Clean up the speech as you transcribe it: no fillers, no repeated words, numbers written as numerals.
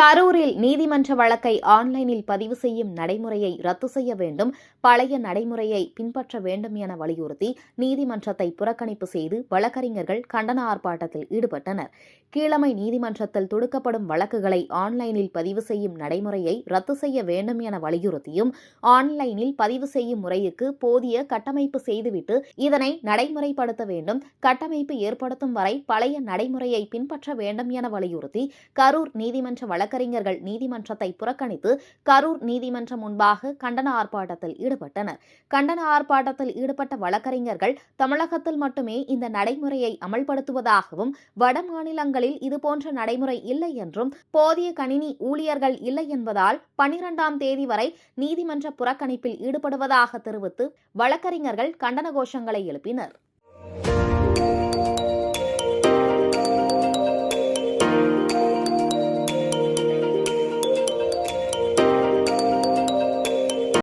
கரூரில் நீதிமன்ற வழக்கை ஆன்லைனில் பதிவு செய்யும் நடைமுறையை ரத்து செய்ய வேண்டும், பழைய நடைமுறையை பின்பற்ற வேண்டும் என வலியுறுத்தி நீதிமன்றத்தை புறக்கணிப்பு செய்து வழக்கறிஞர்கள் கண்டன ஆர்ப்பாட்டத்தில் ஈடுபட்டனர். கீழமை நீதிமன்றத்தில் தொடுக்கப்படும் வழக்குகளை ஆன்லைனில் பதிவு செய்யும் நடைமுறையை ரத்து செய்ய வேண்டும் என வலியுறுத்தியும், ஆன்லைனில் பதிவு செய்யும் முறைக்கு போதிய கட்டமைப்பு செய்துவிட்டு இதனை நடைமுறைப்படுத்த வேண்டும், கட்டமைப்பு ஏற்படுத்தும் வரை பழைய நடைமுறையை பின்பற்ற வேண்டும் என வலியுறுத்தி கரூர் நீதிமன்ற வழக்கறிஞர்கள் நீதிமன்றத்தை புறக்கணித்து கரூர் நீதிமன்றம் முன்பாக கண்டன ஆர்ப்பாட்டத்தில் ஈடுபட்டனர். கண்டன ஆர்ப்பாட்டத்தில் ஈடுபட்ட வழக்கறிஞர்கள் தமிழகத்தில் மட்டுமே இந்த நடைமுறையை அமல்படுத்துவதாகவும், வட மாநிலங்களில் இதுபோன்ற நடைமுறை இல்லை என்றும், போதிய கணினி ஊழியர்கள் இல்லை என்பதால் 12ஆம் தேதி வரை நீதிமன்ற புறக்கணிப்பில் ஈடுபடுவதாக தெரிவித்து வழக்கறிஞர்கள் கண்டன கோஷங்களை எழுப்பினர்.